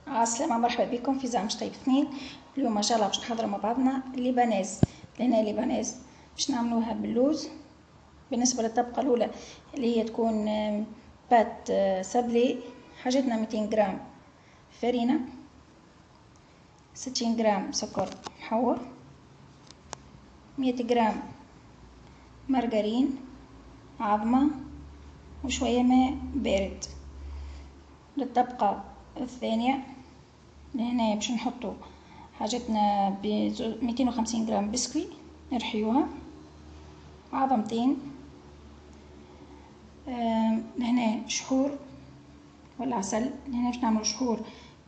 السلامة، مرحبا بكم في زعمش طيب اثنين. اليوم ان شاء الله باش نحضروا مع بعضنا الليبانيز. لهنا الليبانيز باش نعملوها باللوز. بالنسبة للطبقة الأولى اللي هي تكون بات سابلي، حاجتنا 200 جرام فرينة، 60 جرام سكر محور، 100 جرام مارغرين عظمة، وشوية ماء بارد. للطبقة الثانية لهنا باش نحطو حاجتنا 250 جرام بسكوي نرحيوها، عظمتين، لهنا شحور ولا عسل. لهنا باش نعملو شحور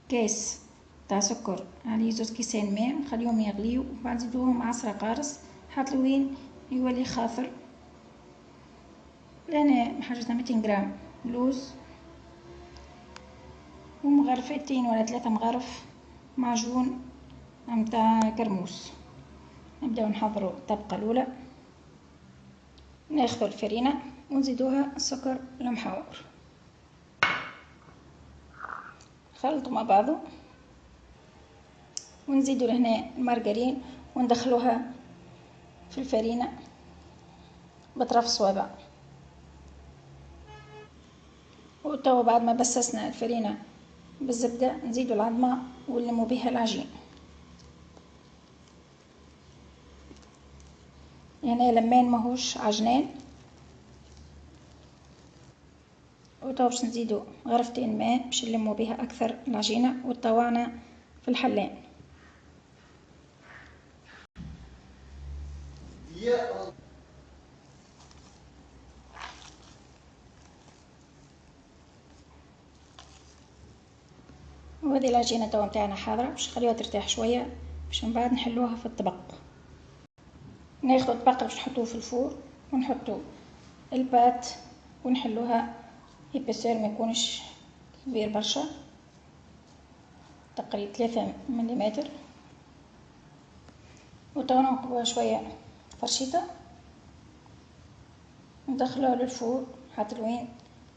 كاس تاع سكر عليه 2 كيسان ماء، نخليهم يغليو وبعد نزيدوهم عصرة قارص حتى لوين يولي خاثر. لهنا حاجتنا 200 جرام لوز، ومغرفتين ولا 3 مغرف معجون متاع كرموس. نبداو نحضروا الطبقة الأولى. ناخذ الفرينة ونزيدوها السكر المحور، نخلطوا مع بعضو، ونزيدو لهنا المارغرين وندخلوها في الفرينة بطرف الصوابع. وتوا بعد ما بسسنا الفرينة بالزبدة نزيدو العظمة ونلمو بها العجين. هنا لمان ماهوش عجنان. وتوا باش نزيدو غرفتين ماء باش نلمو بها اكثر العجينة، وطوعنا في الحلان. وهذه العجينة توا متاعنا حاضرة، باش نخليوها ترتاح شوية باش من بعد نحلوها في الطبق. ناخذ الطبق باش نحطوه في الفور، ونحطو البات ونحلوها إبسار ما يكونش كبير برشا، تقريبا 3 مليمتر. وتوا نعقبوها شوية فرشيطة، ندخلوها للفور حتى لوين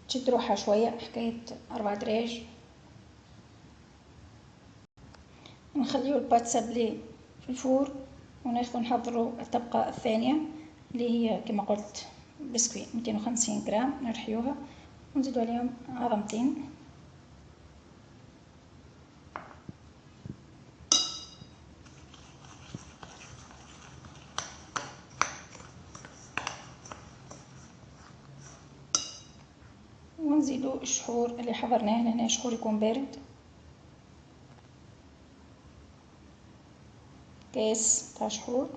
تشد روحها شوية، حكاية 4 دراج. نخليو البات سابلي في الفور، وناخذ نحضروا الطبقة الثانية اللي هي كما قلت بسكوي 250 جرام نرحيوها، ونزيدو عليهم عظمتين. ونزيدو الشحور اللي حضرناه، هنا شحور يكون بارد، كاس تاع شحور.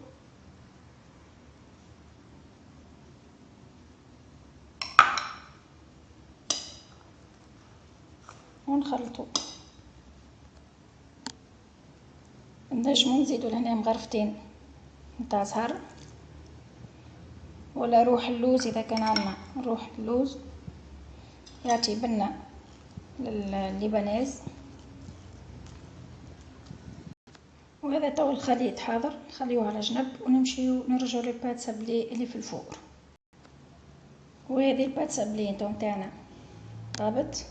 ونخلطو. نجمو نزيدو لهنا مغرفتين نتاع زهر ولا روح اللوز اذا كان عندنا روح اللوز، يعطي بنة للليبانيز. وهذا تو الخليط حاضر، نخليوه على جنب ونمشيو نرجعو للبات سابلي اللي في الفور. وهذه البات سابلي تو نتاعنا طابت،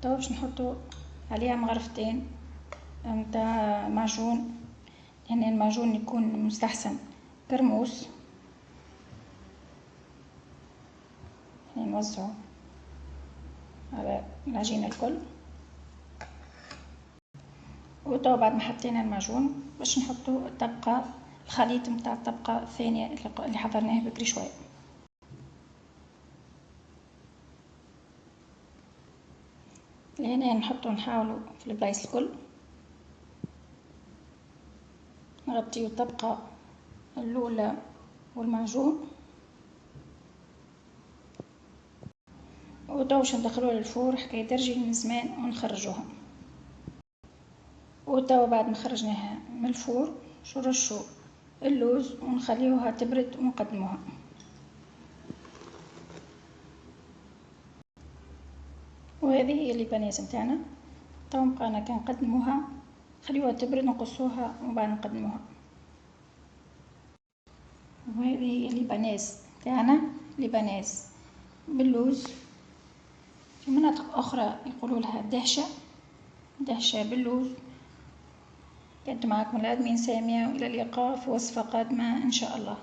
تو باش نحطو عليها مغرفتين نتاع معجون. هنا المعجون يكون مستحسن كرموس، نوزعو على العجينة الكل. وتوا بعد ما حطينا المعجون باش نحطو الطبقة الخليط متاع الطبقة الثانية اللي حضرناه بكري شوية. لهنا نحطو نحاولو في البلايص الكل، نغطيو الطبقة الأولى والمعجون. وتوا باش ندخلوها للفور حكاية درجة من زمان ونخرجوها. وتوا بعد ما خرجناها من الفور نرشو اللوز ونخليوها تبرد ونقدموها. وهذه هي الليبانيز نتاعنا، تو بقانا كنقدموها خليوها تبرد نقصوها وبعد نقدموها. وهذه هي الليبانيز تاعنا، ليبانيز باللوز. في مناطق اخرى يقولوا لها دهشة، دهشة باللوز. كنت معكم الأدمين سامية، وإلى اللقاء في وصفة قادمة إن شاء الله.